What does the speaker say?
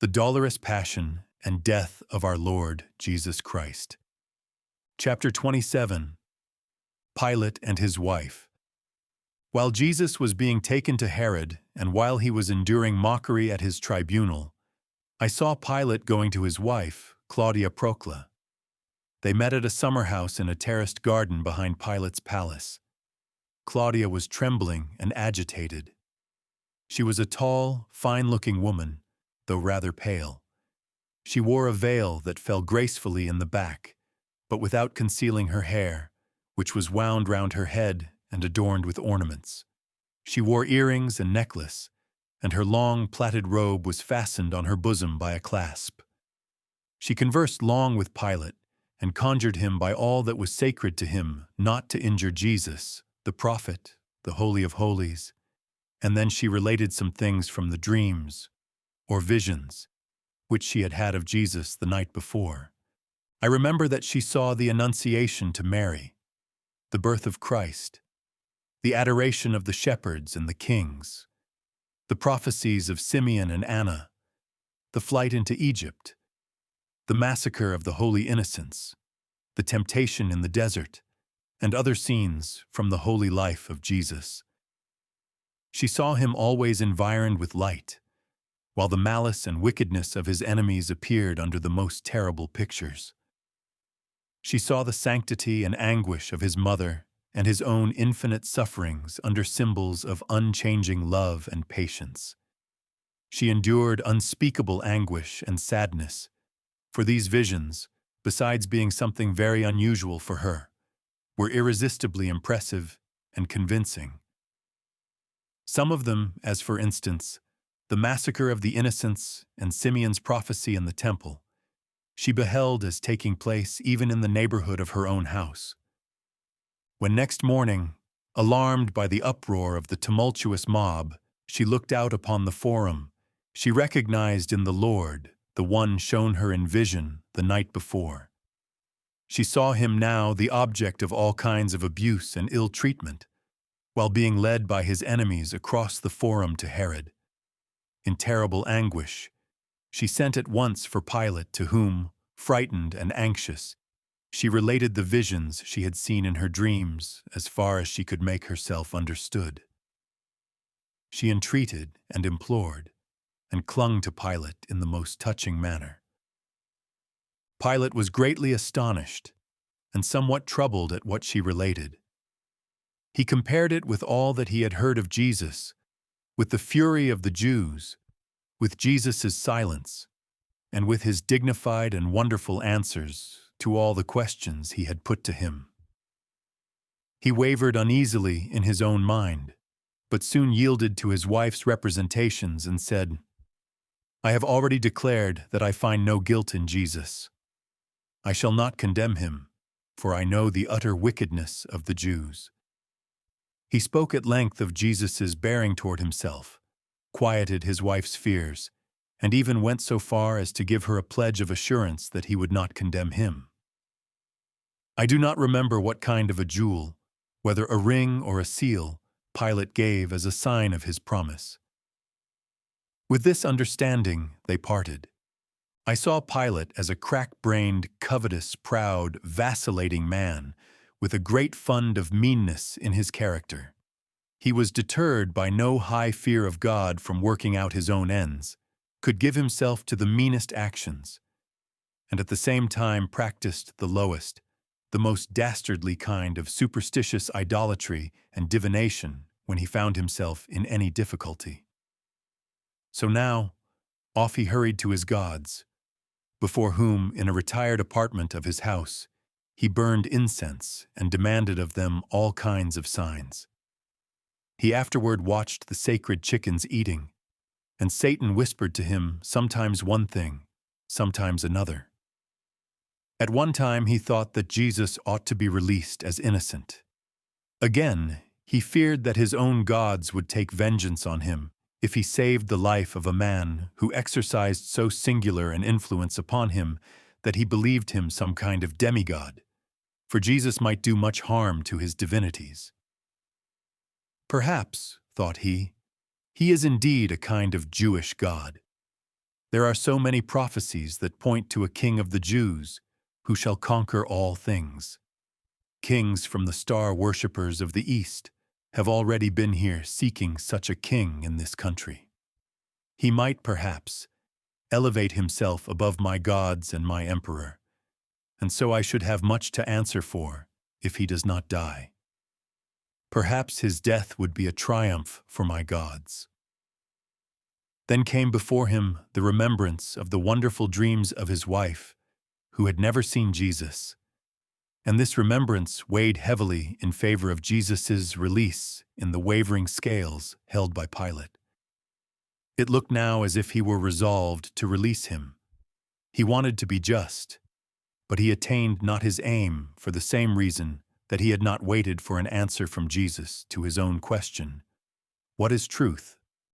The dolorous passion and death of our Lord Jesus Christ. Chapter 27. Pilate and His Wife. While Jesus was being taken to Herod, and while he was enduring mockery at his tribunal, I saw Pilate going to his wife, Claudia Procla. They met at a summer house in a terraced garden behind Pilate's palace. Claudia was trembling and agitated. She was a tall, fine-looking woman, though rather pale. She wore a veil that fell gracefully in the back, but without concealing her hair, which was wound round her head and adorned with ornaments. She wore earrings and necklace, and her long plaited robe was fastened on her bosom by a clasp. She conversed long with Pilate and conjured him by all that was sacred to him not to injure Jesus, the prophet, the Holy of Holies, and then she related some things from the dreams, or visions, which she had had of Jesus the night before. I remember that she saw the Annunciation to Mary, the birth of Christ, the adoration of the shepherds and the kings, the prophecies of Simeon and Anna, the flight into Egypt, the massacre of the holy innocents, the temptation in the desert, and other scenes from the holy life of Jesus. She saw him always environed with light, while the malice and wickedness of his enemies appeared under the most terrible pictures. She saw the sanctity and anguish of his mother and his own infinite sufferings under symbols of unchanging love and patience. She endured unspeakable anguish and sadness, for these visions, besides being something very unusual for her, were irresistibly impressive and convincing. Some of them, as for instance, the massacre of the innocents and Simeon's prophecy in the temple, she beheld as taking place even in the neighborhood of her own house. When next morning, alarmed by the uproar of the tumultuous mob, she looked out upon the forum, she recognized in the Lord the one shown her in vision the night before. She saw him now the object of all kinds of abuse and ill treatment, while being led by his enemies across the forum to Herod. In terrible anguish, she sent at once for Pilate, to whom, frightened and anxious, she related the visions she had seen in her dreams as far as she could make herself understood. She entreated and implored, and clung to Pilate in the most touching manner. Pilate was greatly astonished and somewhat troubled at what she related. He compared it with all that he had heard of Jesus, with the fury of the Jews, with Jesus' silence, and with his dignified and wonderful answers to all the questions he had put to him. He wavered uneasily in his own mind, but soon yielded to his wife's representations and said, "I have already declared that I find no guilt in Jesus. I shall not condemn him, for I know the utter wickedness of the Jews." He spoke at length of Jesus' bearing toward himself, quieted his wife's fears, and even went so far as to give her a pledge of assurance that he would not condemn him. I do not remember what kind of a jewel, whether a ring or a seal, Pilate gave as a sign of his promise. With this understanding, they parted. I saw Pilate as a crack-brained, covetous, proud, vacillating man, with a great fund of meanness in his character. He was deterred by no high fear of God from working out his own ends, could give himself to the meanest actions, and at the same time practiced the lowest, the most dastardly kind of superstitious idolatry and divination when he found himself in any difficulty. So now, off he hurried to his gods, before whom, in a retired apartment of his house, he burned incense and demanded of them all kinds of signs. He afterward watched the sacred chickens eating, and Satan whispered to him sometimes one thing, sometimes another. At one time he thought that Jesus ought to be released as innocent. Again, he feared that his own gods would take vengeance on him if he saved the life of a man who exercised so singular an influence upon him that he believed him some kind of demigod, for Jesus might do much harm to his divinities. Perhaps, thought he is indeed a kind of Jewish god. There are so many prophecies that point to a king of the Jews who shall conquer all things. Kings from the star worshippers of the East have already been here seeking such a king in this country. He might, perhaps, elevate himself above my gods and my emperor, and so I should have much to answer for if he does not die. Perhaps his death would be a triumph for my gods. Then came before him the remembrance of the wonderful dreams of his wife, who had never seen Jesus, and this remembrance weighed heavily in favor of Jesus' release in the wavering scales held by Pilate. It looked now as if he were resolved to release him. He wanted to be just, but he attained not his aim for the same reason that he had not waited for an answer from Jesus to his own question, "What is truth?"